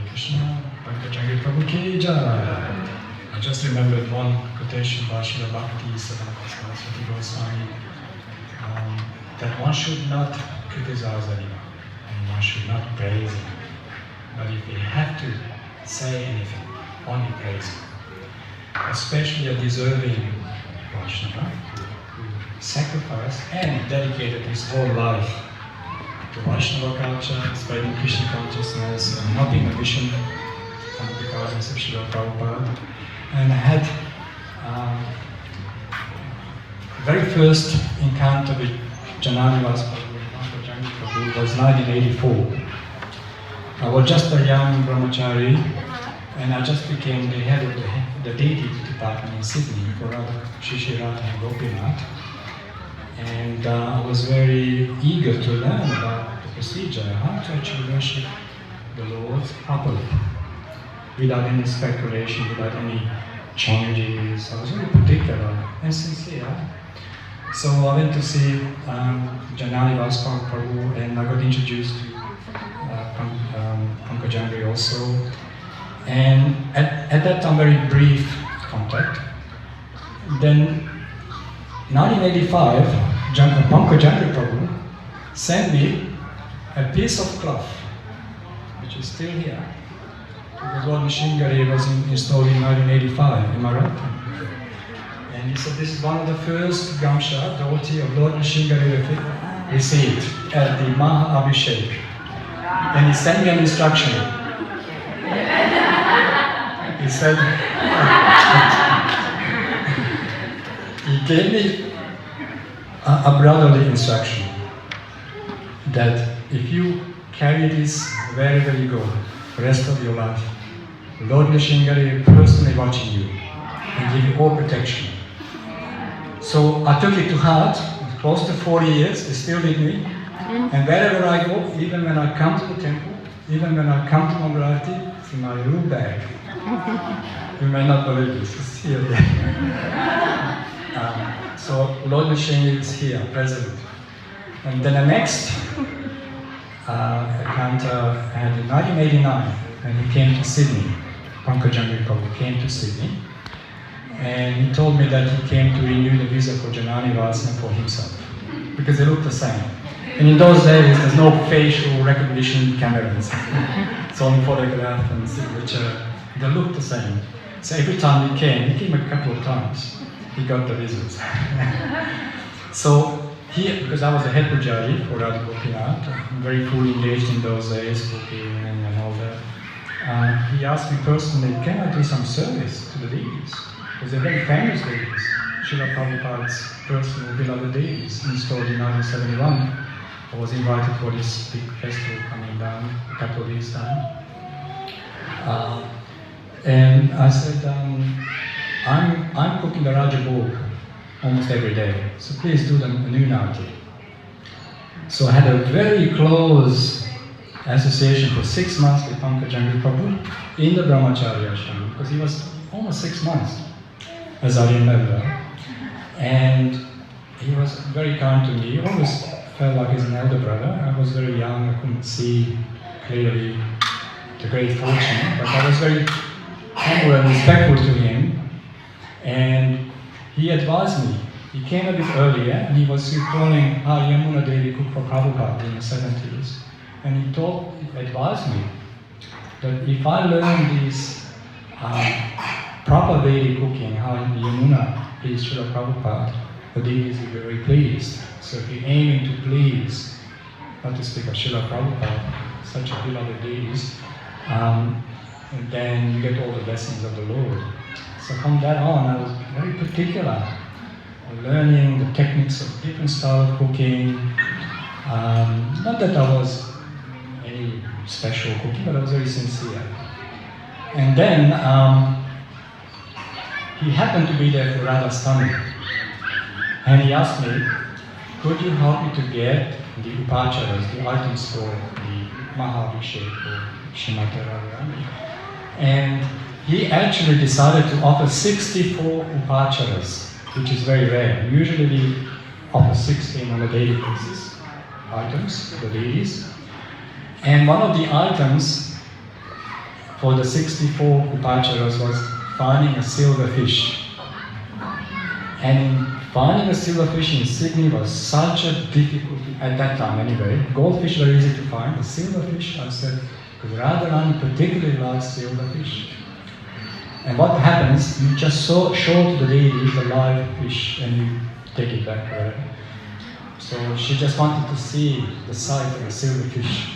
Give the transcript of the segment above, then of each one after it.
Krishna, Pankajangri Prabhu ki jai. I just remembered one quotation by Srila Bhakti Siddhanta Saraswati Goswami, that one should not criticize anyone, and one should not praise him. But if we have to say anything, only praise him. Especially a deserving Vaishnava who sacrificed and dedicated his whole life to Vaishnava culture, spreading Krishna consciousness, and helping the mission under the guidance of Srila Prabhupada, and had very first encounter with Jananivas Prabhu was 1984. I was just a young brahmachari, and I just became the head of the deity department in Sydney for Radha, Shishirata and Gopinath. And I was very eager to learn about the procedure, how to actually worship the Lord properly, without any speculation, without any changes. I was very particular and sincere. So I went to see Jananivas Prabhu, and I got introduced to Pankajangri also. And at that time, very brief contact. Then 1985, Pankajangri Prabhu sent me a piece of cloth, which is still here. Because Lord Nishingari was installed in 1985, am I right? And he said this is one of the first Gamsha devotee of Lord Nishingari received at the Maha Abhishek. And he sent me an instruction. He said, he gave me a brotherly instruction that if you carry this wherever you go, the rest of your life, Lord Nishingari is personally watching you and give you all protection. So I took it to heart. Close to 40 years, it's still with me. And wherever I go, even when I come to the temple, even when I come to Mangalarti, it's in my room bag. You may not believe this, it's here. So Lord Nishingari is here, present. And then the next encounter I had in 1989, and he came to Sydney. Pankajangri Prabhu came to Sydney. And he told me that he came to renew the visa for Jananivas and for himself, because they looked the same. And in those days, there's no facial recognition cameras. It's only photograph and signature. They looked the same. So every time he came a couple of times, he got the visas. So he, because I was the head pujari for Radha Gopinath, very fully engaged in those days, cooking and all that, he asked me personally, can I do some service to the deities? Because they're very famous deities. Srila Prabhupada's personal beloved deities, installed in 1971. I was invited for this big festival coming down a couple of weeks time. And I said, I'm cooking the Raja Bhog almost every day, so please do the Nunati. So I had a very close association for 6 months with Pankajangri Prabhu in the Brahmacharya ashram, because he was almost 6 months, as I remember. And he was very kind to me. He always felt like he's an elder brother. I was very young, I couldn't see clearly the great fortune, but I was very humble and respectful to him. And he advised me. He came a bit earlier, and he was calling Yamuna Devi cook for Prabhupada in the 70s. And he advised me that if I learn this proper Vedic cooking, how Yamuna pleased Srila Prabhupada, the deities will be very pleased. So if you're aiming to please, not to speak of Srila Prabhupada, such a beloved deities, then you get all the blessings of the Lord. So from that on, I was very particular on learning the techniques of different style of cooking. Not that I was any special cooking, but I was very sincere. And then he happened to be there for Radhastami. And he asked me, could you help me to get the upacharas, the items for the Mahabhishek or Shrimati Radharani? And he actually decided to offer 64 upacharas, which is very rare. Usually we offer 16 on a daily basis, items, the deities. And one of the items for the 64 Upacharas was finding a silver fish. And finding a silver fish in Sydney was such a difficulty at that time anyway. Goldfish were easy to find, but silver fish, I said, because Radharani particularly likes silver fish. And what happens, you just show to the lady the live fish and you take it back, right? So she just wanted to see the sight of the silver fish.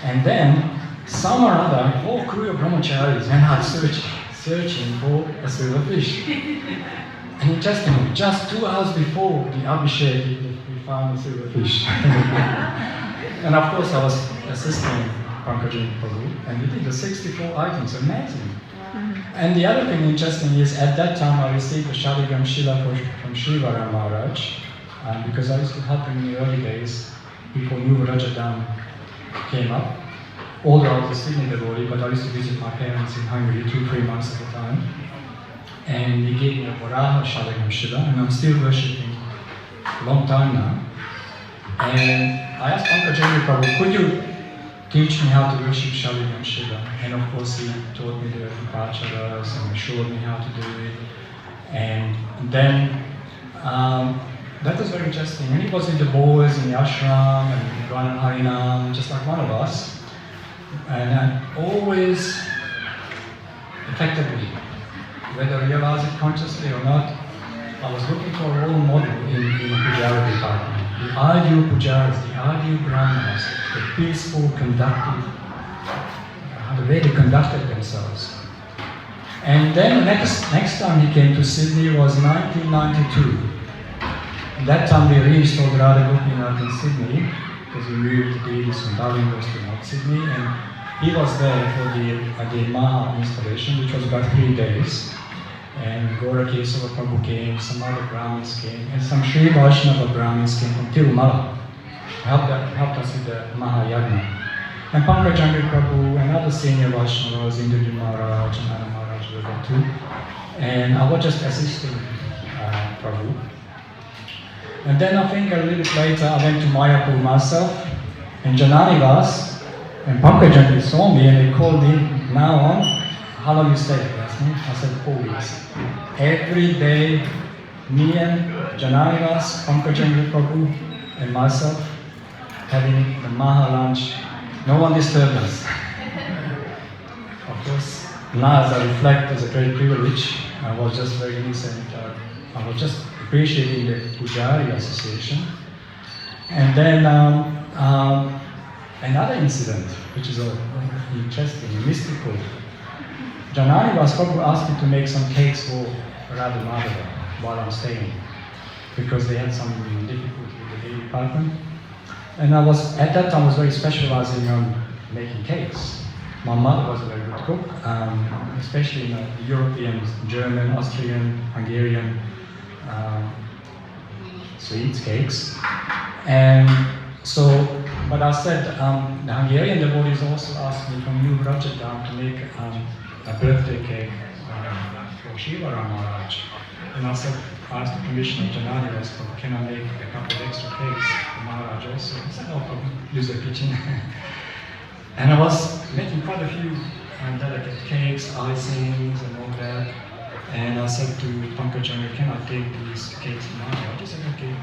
And then, some or other, whole crew of brahmacharis went out searching for a silver fish. And interestingly, just 2 hours before the Abhishek, we found a silver fish. And of course, I was assisting Pankajangri Prabhu, and we did the 64 items, amazing. And the other thing interesting is, at that time I received a Shaligram Shila from Srivara Maharaj, because I used to help him in the early days, before New Rajadam came up. Although I was a Sydney devotee, but I used to visit my parents in Hungary 2-3 months at a time. And he gave me a Varaha Shaligram Shila, and I'm still worshipping a long time now. And I asked Pankajangri Prabhu, could you teach me how to worship Shaligram Shila? And of course he taught me the Upacharas and showed me how to do it. And then that was very interesting. And he was with the boys in the ashram and running Harinam, just like one of us. And always effectively, whether I realize it consciously or not, I was looking for a role model in the Pujari department. The ideal Pujaris, the ideal Brahmanas, the peaceful, conductive, the way they conducted themselves. And then the next time he came to Sydney was 1992. At that time we reinstalled Radha Gopinath in Sydney, because we moved the deities from Darwin to North Sydney, and he was there for the Maha installation, which was about 3 days. And Gaura Kesava Prabhu came, some other Brahmins came, and some Sri Vaishnava Brahmins came from Tirumala, helped us with the Mahayagna. And Pankajangri Prabhu and other senior Vaishnavas, Indra Maharaj and Anna Maharaj were there too. And I was just assisting Prabhu. And then I think a little bit later I went to Mayapur myself, and Jananivas and Pankajangri saw me and they called me, now on, how long you stay? They asked me. I said 4 weeks. Every day, me and Jananivas, Pankajangri Prabhu and myself having the Maha lunch. No one disturbed us. Of course, now as I reflect, as a great privilege, I was just very innocent. I was just appreciating the Pujari Association. And then another incident, which is interesting, mystical. Jananivas Prabhu asked me to make some cakes for Radha Madhava while I'm staying, because they had some difficulty with the daily department. And I was, at that time, I was very specializing on making cakes. My mother was a very good cook, especially in European, German, Austrian, Hungarian sweets, cakes. And so, but I said, the Hungarian devotees also asked me from New Rajadam to make a birthday cake for Shiva Maharaj. And I said, I asked the permission of Jananivas, can I make a couple of extra cakes for Maharaj also? He said, no problem, use the kitchen. And I was making quite a few delicate cakes, icings and all that. And I said to Pankajangri, can I take these cakes to Maharaj? He said, okay.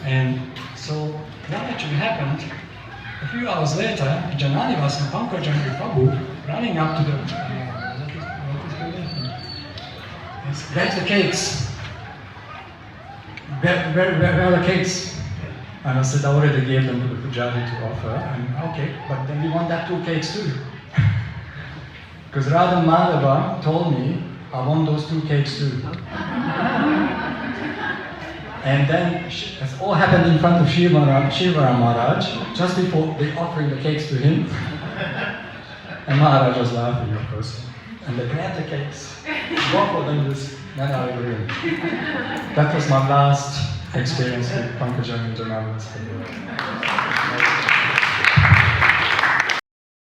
And so what actually happened, a few hours later, Jananivas and Pankajangri Prabhu running up to the, where's the cakes? Where are the cakes? And I said, I already gave them to the Pujari to offer. And okay, but then we want that 2 cakes too. Because Radha Madhava told me, I want those 2 cakes too. And then it all happened in front of Shiva Maharaj, just before they offering the cakes to him. And Maharaj was laughing, of course. And they grabbed the cakes, both of them just went out of the room. That was my last experience with Pankajangri and Jananivas.